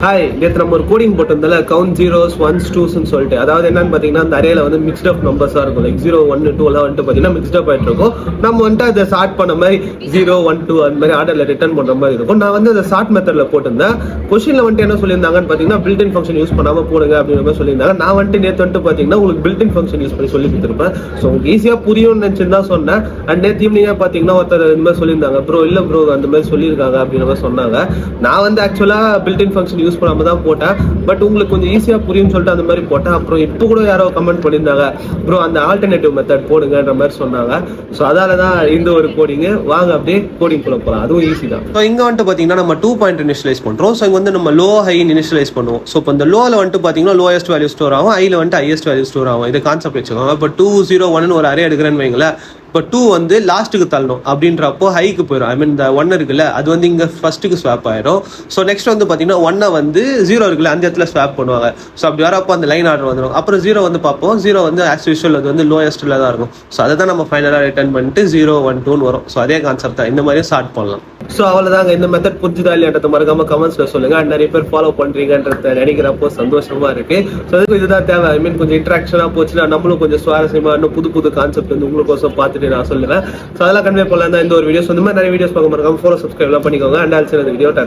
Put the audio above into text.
Hi, நேற்று நம்ம ஒரு கோடிங் போட்டிருந்தால கவுண்ட் ஜீரோஸ் ஒன்ஸ் டூஸ்ன்னு சொல்லிட்டு, அதாவது என்னன்னு பார்த்தீங்கன்னா அந்த அரேல வந்து மிக்ஸ்ட் அப் நம்பர்ஸாக இருக்கும். லைக் 0 1 2 எல்லாம் வந்துட்டு பார்த்தீங்கன்னா மிக்ஸ்ட் அப் ஆகிட்டு இருக்கும். நம்ம வந்துட்டு அதை ஷார்ட் பண்ண மாதிரி 0 1 2 அந்த மாதிரி ஆர்டரில் ரிட்டர்ன் பண்ணுற மாதிரி இருக்கும். நான் வந்து அதை ஷார்ட் மெத்தடில் போட்டிருந்தேன். கொஸ்டினில் வந்துட்டு என்ன சொல்லியிருந்தாங்கன்னு பார்த்தீங்கன்னா பில்டின் ஃபங்க்ஷன் யூஸ் பண்ணாமல் போடுங்க அப்படின்ற மாதிரி சொல்லியிருந்தாங்க. நான் வந்துட்டு நேற்று வந்துட்டு பார்த்தீங்கன்னா உங்களுக்கு பில்டின் ஃபங்க்ஷன் யூஸ் பண்ணி சொல்லி கொடுத்துருப்பேன். ஸோ உங்களுக்கு ஈஸியாக புரியும்னு நினச்சின்னு தான் சொன்னேன். அண்ட் நேற்று ஈவினிங்காக பார்த்தீங்கன்னா ஒருத்தர் இந்த மாதிரி சொல்லியிருந்தாங்க, ப்ரோ இல்லை ப்ரோ அந்த மாதிரி சொல்லியிருக்காங்க அப்படின்ற மாதிரி சொன்னாங்க. நான் வந்து ஆக்சுவலாக பில்டின் ஃபங்க்ஷன் யூஸ் பண்ணாமல் தான் போட்டேன். பட் உங்களுக்கு கொஞ்சம் ஈஸியா புரியும் சொல்லிட்டு அந்த மாதிரி போட்டேன். அப்புறம் இப்போ கூட யாரோ கமெண்ட் பண்ணியிருந்தாங்க, ப்ரோ அந்த ஆல்டர்னேட்டிவ் மெத்தட் போடுங்கன்ற மாதிரி சொன்னாங்க. ஸோ அதால தான் இந்த ஒரு கோடிங். வாங்க அப்படியே கோடிங் குள்ள போகலாம். அதுவும் ஈஸி தான். ஸோ இங்க வந்துட்டு பாத்தீங்கன்னா நம்ம 2 பாயிண்ட் இனிஷியலைஸ் பண்றோம். ஸோ இங்க வந்து நம்ம லோ ஹை இனிஷியலைஸ் பண்ணுவோம். ஸோ இப்போ இந்த லோல வந்துட்டு பாத்தீங்கன்னா லோயஸ்ட் வேல்யூ ஸ்டோர் ஆகும், ஹைல வந்துட்டு ஹையஸ்ட் வேல்யூ ஸ்டோர் ஆகும். இது கான்செப்ட் வச்சுக்கோங்க. இப்போ 2 0 1 ஒரு அரே எடுக்கிறேன்னு வைங்களேன். இப்போ 2 வந்து லாஸ்ட்டுக்கு தள்ளணும் அப்படின்றப்போ ஹைக்கு போயிடும். ஐ மீன் இந்த 1 இருக்குல்ல, அது வந்து இங்கே ஃபர்ஸ்ட்டுக்கு ஸ்வாப் ஆயிடும். ஸோ நெக்ஸ்ட் வந்து பார்த்தீங்கன்னா 1 வந்து 0 இருக்குல்ல, அந்த இடத்துல ஸ்வாப் பண்ணுவாங்க. ஸோ அப்படி வரப்போ அந்த லைன் ஆர்டர் வந்துடும். அப்புறம் 0 வந்து பார்ப்போம். 0 வந்து ஆஸ் யூஷுவல் அது வந்து லோயஸ்ட்டில் தான் இருக்கும். ஸோ அதை தான் நம்ம ஃபைனலாக ரிட்டர்ன் பண்ணிட்டு 0 1 2 வரும். ஸோ அதே கான்செப்ட் தான். இந்த மாதிரியும் ஸ்டார்ட் பண்ணலாம். ஸோ அவ்வளோதாங்க. இந்த மெத்தட் புரிஞ்சுதா இல்லையான்றத மறக்காம கமெண்ட்ஸ்ல சொல்லுங்க. அண்ட் நிறைய பேர் ஃபாலோ பண்றீங்கன்றத நினைக்கிறப்போ சந்தோஷமா இருக்கு. ஸோ அதுக்கு இதுதான் தேவை. ஐ மீன் கொஞ்சம் இன்ட்ராக்ஷனாக போச்சுன்னா நம்மளும் கொஞ்சம் சுவாரஸ்யமா இன்னும் புது புது கான்செப்ட் வந்து உங்களுக்கோசம் பார்த்துட்டு நான் சொல்லுவேன். ஸோ அதெல்லாம் கன்வே பண்ணலாம் தான் இந்த ஒரு வீடியோஸ். இந்த மாதிரி நிறைய வீடியோஸ் பார்க்க மறக்காம ஃபாலோ சப்ஸ்கிரைப்லாம் பண்ணிக்கோங்க. அண்ட் ஆல்சோ இந்த வீடியோ டாடா.